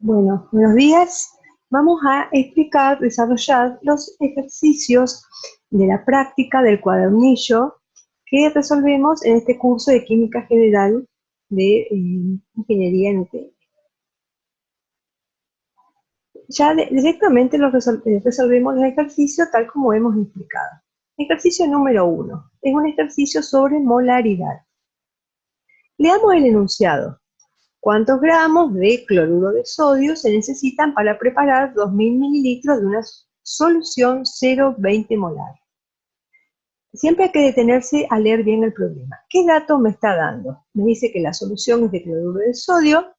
Bueno, buenos días. Vamos a explicar, desarrollar los ejercicios de la práctica del cuadernillo que resolvemos en este curso de Química General de Ingeniería en UTN. Ya directamente resolvemos los ejercicios tal como hemos explicado. Ejercicio número 1. Es un ejercicio sobre molaridad. Leamos el enunciado. ¿Cuántos gramos de cloruro de sodio se necesitan para preparar 2000 mililitros de una solución 0,20 molar? Siempre hay que detenerse a leer bien el problema. ¿Qué dato me está dando? Me dice que la solución es de cloruro de sodio,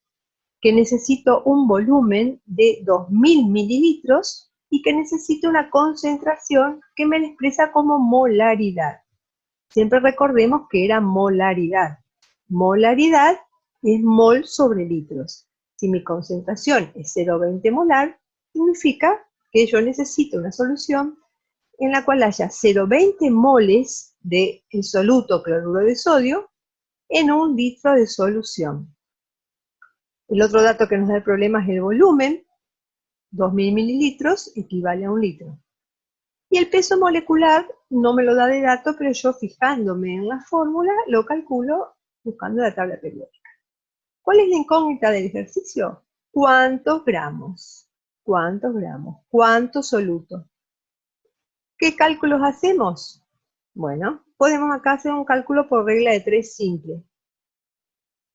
que necesito un volumen de 2000 mililitros y que necesito una concentración que me la expresa como molaridad. Siempre recordemos que era molaridad. Molaridad es mol sobre litros. Si mi concentración es 0,20 molar, significa que yo necesito una solución en la cual haya 0,20 moles de el soluto cloruro de sodio en 1 litro de solución. El otro dato que nos da el problema es el volumen. 2000 mililitros equivale a 1 litro. Y el peso molecular no me lo da de dato, pero yo fijándome en la fórmula lo calculo buscando la tabla periódica. ¿Cuál es la incógnita del ejercicio? ¿Cuántos gramos? ¿Cuántos gramos? ¿Cuánto soluto? ¿Qué cálculos hacemos? Bueno, podemos acá hacer un cálculo por regla de 3 simple.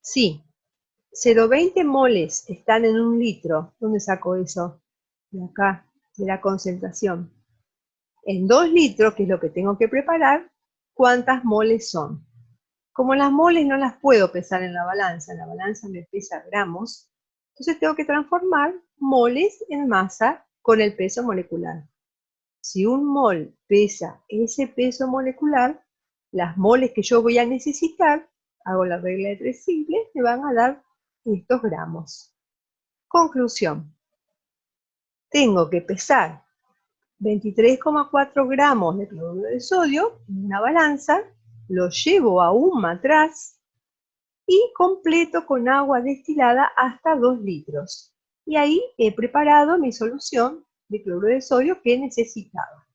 Sí, 0,20 moles están en 1 litro. ¿Dónde saco eso? De acá, de la concentración. En 2 litros, que es lo que tengo que preparar, ¿cuántas moles son? Como las moles no las puedo pesar en la balanza me pesa gramos, entonces tengo que transformar moles en masa con el peso molecular. Si un mol pesa ese peso molecular, las moles que yo voy a necesitar, hago la regla de 3 simple, me van a dar estos gramos. Conclusión. Tengo que pesar 23,4 gramos de cloruro de sodio en una balanza, lo llevo a un matraz y completo con agua destilada hasta 2 litros. Y ahí he preparado mi solución de cloruro de sodio que necesitaba.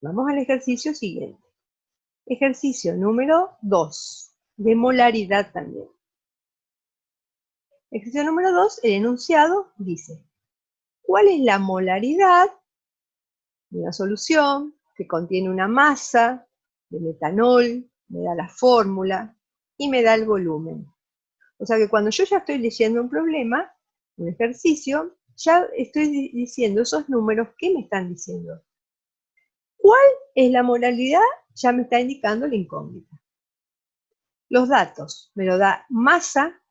Vamos al ejercicio siguiente. Ejercicio número 2, de molaridad también. Ejercicio número 2, el enunciado dice, ¿cuál es la molaridad de una solución que contiene una masa de metanol? Me da la fórmula y me da el volumen. O sea que cuando yo ya estoy leyendo un problema, un ejercicio, ya estoy diciendo esos números, ¿qué me están diciendo? ¿Cuál es la molaridad? Ya me está indicando la incógnita. Los datos, me lo da masa,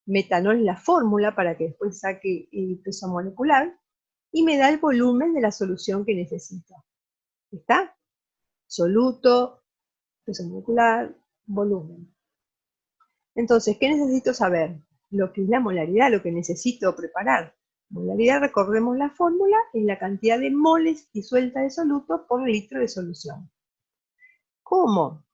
metanol es la fórmula para que después saque el peso molecular, y me da el volumen de la solución que necesito. ¿Está? Soluto, peso molecular, volumen. Entonces, ¿qué necesito saber? Lo que es la molaridad, lo que necesito preparar. Molaridad, recordemos la fórmula, es la cantidad de moles disuelta de soluto por litro de solución. ¿Cómo?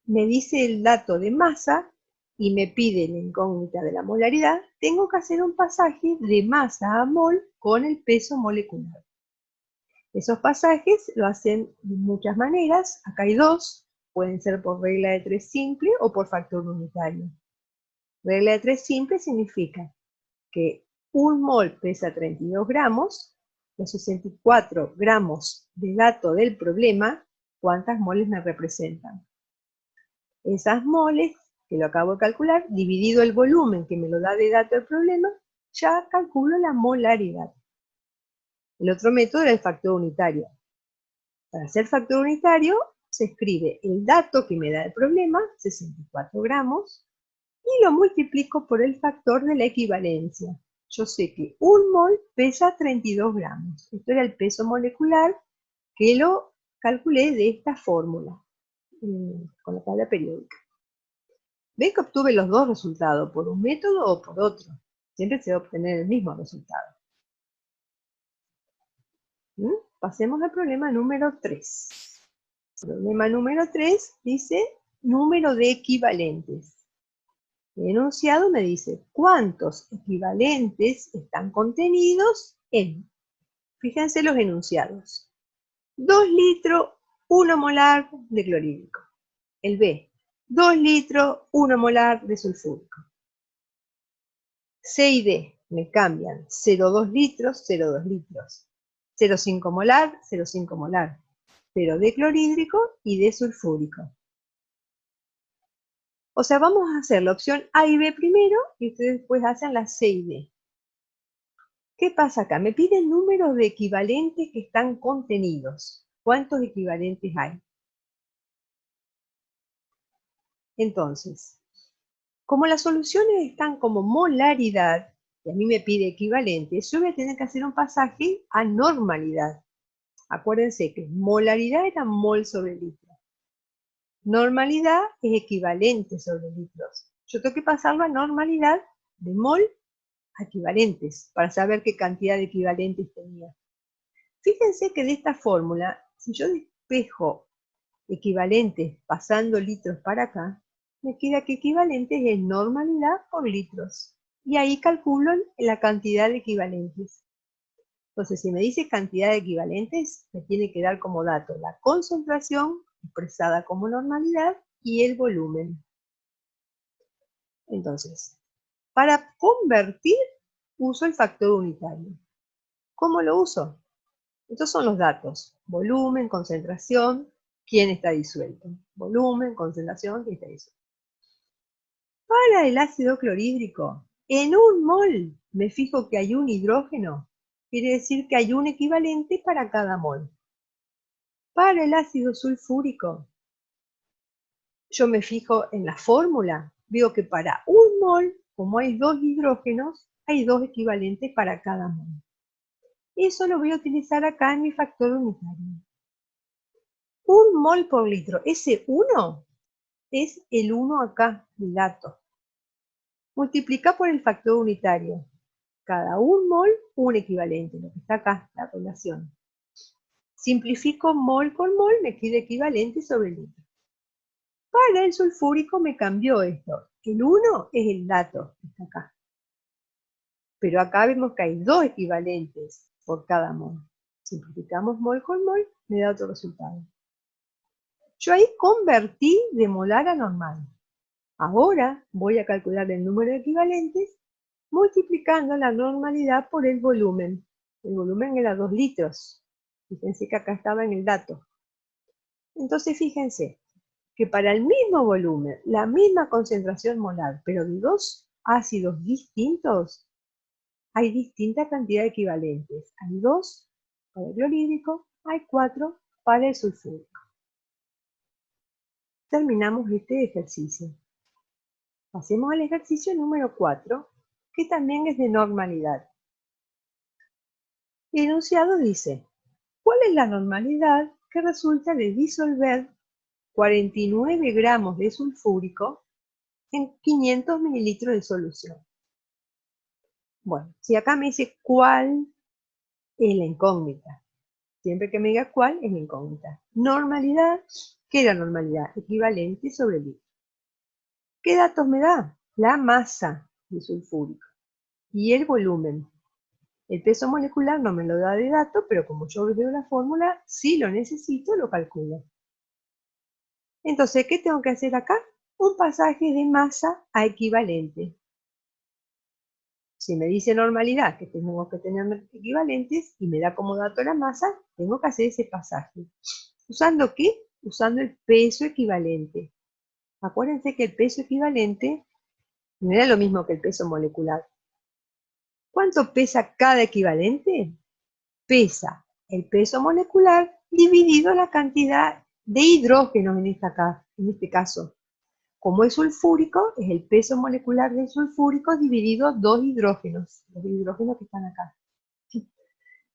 Me dice el dato de masa y me pide la incógnita de la molaridad, tengo que hacer un pasaje de masa a mol con el peso molecular. Esos pasajes lo hacen de muchas maneras, acá hay dos, pueden ser por regla de 3 simple o por factor unitario. Regla de 3 simple significa que un mol pesa 32 gramos, los 64 gramos de dato del problema, ¿cuántas moles me representan? Esas moles, que lo acabo de calcular, dividido el volumen que me lo da de dato el problema, ya calculo la molaridad. El otro método era el factor unitario. Para hacer factor unitario, se escribe el dato que me da el problema, 64 gramos, y lo multiplico por el factor de la equivalencia. Yo sé que un mol pesa 32 gramos. Esto era el peso molecular que lo calculé de esta fórmula, con la tabla periódica. ¿Ven que obtuve los dos resultados, por un método o por otro? Siempre se va a obtener el mismo resultado. Pasemos al problema número 3. Problema número 3 dice número de equivalentes. El enunciado me dice cuántos equivalentes están contenidos en. Fíjense los enunciados. 2 litros, 1 molar de clorhídrico. El B, 2 litros, 1 molar de sulfúrico. C y D me cambian 0,2 litros, 0,2 litros. 0,5 molar, 0,5 molar. Pero de clorhídrico y de sulfúrico. O sea, vamos a hacer la opción A y B primero y ustedes después hacen la C y D. ¿Qué pasa acá? Me piden números de equivalentes que están contenidos. ¿Cuántos equivalentes hay? Entonces, como las soluciones están como molaridad, y a mí me pide equivalentes, yo voy a tener que hacer un pasaje a normalidad. Acuérdense que molaridad era mol sobre litro. Normalidad es equivalente sobre litros. Yo tengo que pasarlo a normalidad de mol a equivalentes para saber qué cantidad de equivalentes tenía. Fíjense que de esta fórmula, si yo despejo equivalentes pasando litros para acá, me queda que equivalentes es normalidad por litros. Y ahí calculo la cantidad de equivalentes. Entonces, si me dice cantidad de equivalentes, me tiene que dar como dato la concentración expresada como normalidad y el volumen. Entonces, para convertir, uso el factor unitario. ¿Cómo lo uso? Estos son los datos. Volumen, concentración, quién está disuelto. Volumen, concentración, quién está disuelto. Para el ácido clorhídrico, en un mol me fijo que hay un hidrógeno. Quiere decir que hay un equivalente para cada mol. Para el ácido sulfúrico, yo me fijo en la fórmula. Veo que para un mol, como hay 2 hidrógenos, hay 2 equivalentes para cada mol. Eso lo voy a utilizar acá en mi factor unitario. 1 mol por litro. Ese 1 es el 1 acá, el dato. Multiplica por el factor unitario. Cada 1 mol, un equivalente, lo que está acá, la relación. Simplifico mol con mol, me queda equivalente sobre litro. Para el sulfúrico me cambió esto. El 1 es el dato que está acá. Pero acá vemos que hay 2 equivalentes por cada mol. Simplificamos mol con mol, me da otro resultado. Yo ahí convertí de molar a normal. Ahora voy a calcular el número de equivalentes multiplicando la normalidad por el volumen. El volumen era 2 litros. Fíjense que acá estaba en el dato. Entonces fíjense que para el mismo volumen, la misma concentración molar, pero de 2 ácidos distintos, hay distinta cantidad de equivalentes. Hay 2 para el clorhídrico, hay 4 para el sulfúrico. Terminamos este ejercicio. Pasemos al ejercicio número 4, que también es de normalidad. El enunciado dice, ¿cuál es la normalidad que resulta de disolver 49 gramos de sulfúrico en 500 mililitros de solución? Bueno, si acá me dice cuál es la incógnita. Siempre que me diga cuál es la incógnita. Normalidad, ¿qué es la normalidad? Equivalente sobre litro. ¿Qué datos me da? La masa de sulfúrico y el volumen. El peso molecular no me lo da de dato, pero como yo veo la fórmula, si lo necesito, lo calculo. Entonces, ¿qué tengo que hacer acá? Un pasaje de masa a equivalente. Si me dice normalidad, que tengo que tener equivalentes, y me da como dato la masa, tengo que hacer ese pasaje. ¿Usando qué? Usando el peso equivalente. Acuérdense que el peso equivalente no era lo mismo que el peso molecular. ¿Cuánto pesa cada equivalente? Pesa el peso molecular dividido la cantidad de hidrógenos en este caso. Como es sulfúrico, es el peso molecular del sulfúrico dividido 2 hidrógenos, los hidrógenos que están acá.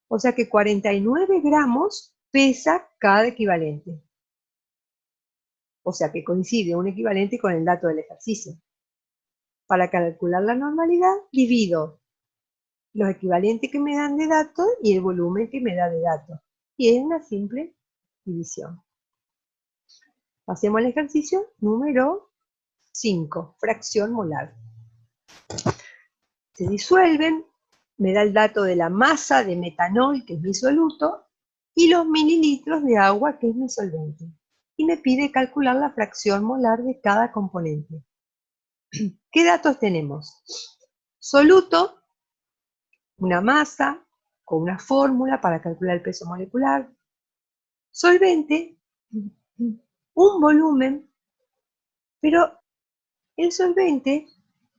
O sea que 49 gramos pesa cada equivalente. O sea que coincide un equivalente con el dato del ejercicio. Para calcular la normalidad, divido los equivalentes que me dan de datos y el volumen que me da de datos. Y es una simple división. Pasemos al ejercicio número 5, fracción molar. Se disuelven, me da el dato de la masa de metanol, que es mi soluto, y los mililitros de agua, que es mi solvente. Y me pide calcular la fracción molar de cada componente. ¿Qué datos tenemos? Soluto, una masa con una fórmula para calcular el peso molecular. Solvente, un volumen, pero el solvente,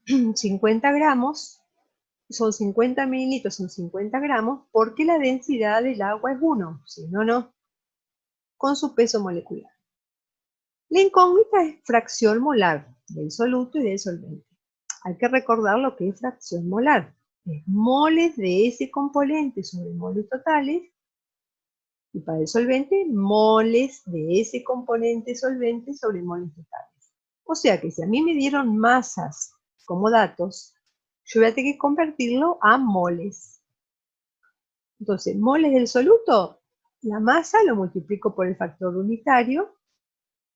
50 gramos, son 50 mililitros, son 50 gramos, porque la densidad del agua es 1, si no, no, con su peso molecular. La incógnita es fracción molar del soluto y del solvente. Hay que recordar lo que es fracción molar. Es moles de ese componente sobre moles totales, y para el solvente, moles de ese componente solvente sobre moles totales. O sea que si a mí me dieron masas como datos, yo voy a tener que convertirlo a moles. Entonces, moles del soluto, la masa lo multiplico por el factor unitario,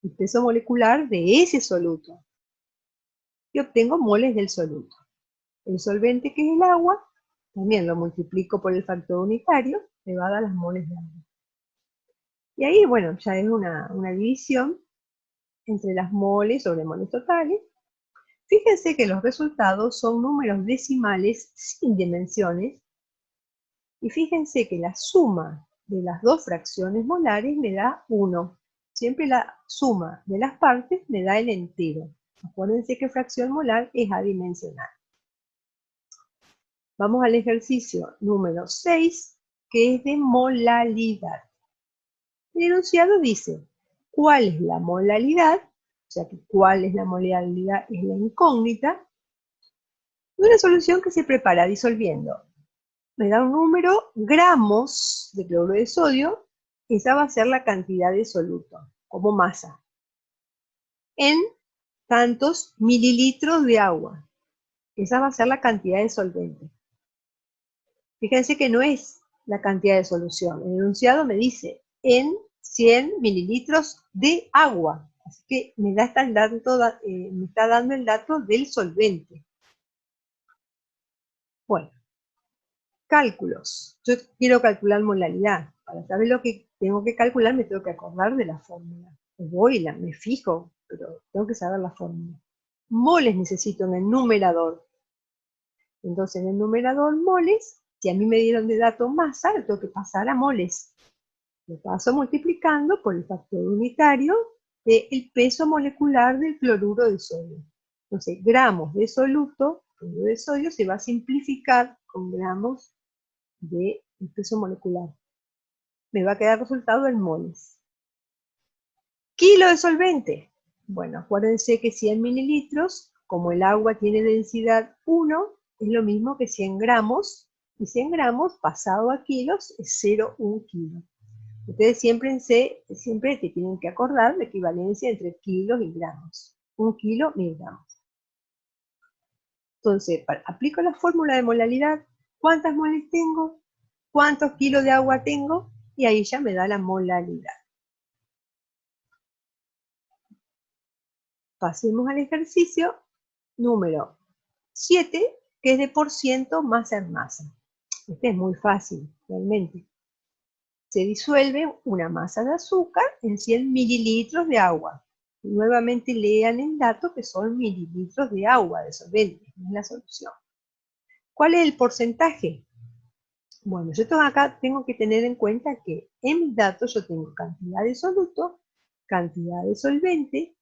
el peso molecular de ese soluto, y obtengo moles del soluto. El solvente, que es el agua, también lo multiplico por el factor unitario, me va a dar las moles de agua. Y ahí, bueno, ya es una división entre las moles sobre moles totales. Fíjense que los resultados son números decimales sin dimensiones, y fíjense que la suma de las dos fracciones molares me da 1. Siempre la suma de las partes me da el entero. Acuérdense que fracción molar es adimensional. Vamos al ejercicio número 6, que es de molaridad. El enunciado dice, ¿cuál es la molaridad? O sea que cuál es la molaridad es la incógnita de una solución que se prepara disolviendo. Me da un número, gramos de cloruro de sodio, esa va a ser la cantidad de soluto, como masa, en tantos mililitros de agua, esa va a ser la cantidad de solvente. Fíjense que no es la cantidad de solución, el enunciado me dice en 100 mililitros de agua, así que me está dando el dato del solvente. Bueno. Cálculos. Yo quiero calcular molaridad. Para saber lo que tengo que calcular, me tengo que acordar de la fórmula. Me fijo, pero tengo que saber la fórmula. Moles necesito en el numerador. Entonces, en el numerador moles, si a mí me dieron de dato masa, lo tengo que pasar a moles. Lo paso multiplicando por el factor unitario del peso molecular del cloruro de sodio. Entonces, gramos de soluto, cloruro de sodio, se va a simplificar con gramos del peso molecular. Me va a quedar resultado en moles. Kilo de solvente. Bueno, acuérdense que 100 mililitros, como el agua tiene densidad 1, es lo mismo que 100 gramos, y 100 gramos pasado a kilos es 0,1 kilo. Ustedes siempre te tienen que acordar la equivalencia entre kilos y gramos. 1 kilo, 1000 gramos. Entonces, aplico la fórmula de molaridad. ¿Cuántas moles tengo? ¿Cuántos kilos de agua tengo? Y ahí ya me da la molaridad. Pasemos al ejercicio número 7, que es de por ciento masa en masa. Este es muy fácil, realmente. Se disuelve una masa de azúcar en 100 mililitros de agua. Nuevamente lean el dato que son mililitros de agua de solvente, no es la solución. ¿Cuál es el porcentaje? Bueno, yo tengo que tener en cuenta que en mis datos yo tengo cantidad de soluto, cantidad de solvente.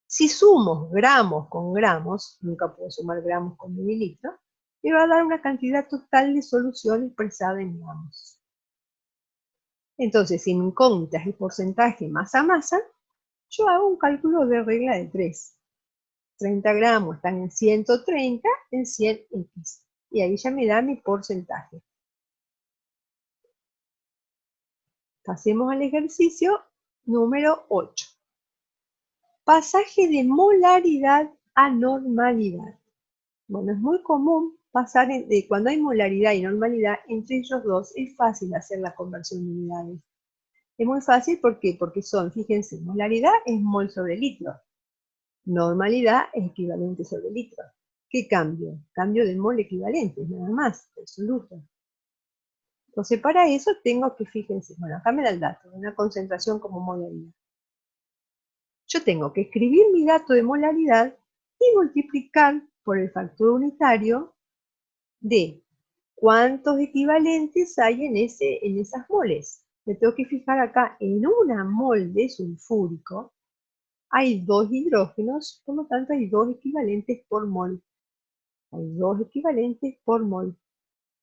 Si sumo gramos con gramos, nunca puedo sumar gramos con mililitros, me va a dar una cantidad total de solución expresada en gramos. Entonces, si mi incógnita es el porcentaje masa-masa, yo hago un cálculo de regla de 3. 30 gramos están en 130 en 100x. Y ahí ya me da mi porcentaje. Pasemos al ejercicio número 8. Pasaje de molaridad a normalidad. Bueno, es muy común pasar cuando hay molaridad y normalidad entre ellos dos, es fácil hacer la conversión de unidades. Es muy fácil, ¿por qué? Porque fíjense, molaridad es mol sobre litro. Normalidad es equivalente sobre litro. ¿Qué cambio? Cambio de mol equivalente, nada más, absoluto. Entonces, para eso tengo que, fíjense, bueno, acá me da el dato, una concentración como molaridad. Yo tengo que escribir mi dato de molaridad y multiplicar por el factor unitario de cuántos equivalentes hay en esas moles. Me tengo que fijar acá, en una mol de sulfúrico hay 2 hidrógenos, por lo tanto hay 2 equivalentes por mol. Hay 2 equivalentes por mol.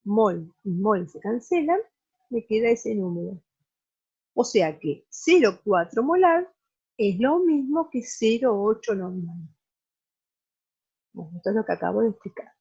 Mol y mol se cancelan, me queda ese número. O sea que 0,4 molar es lo mismo que 0,8 normal. Bueno, esto es lo que acabo de explicar.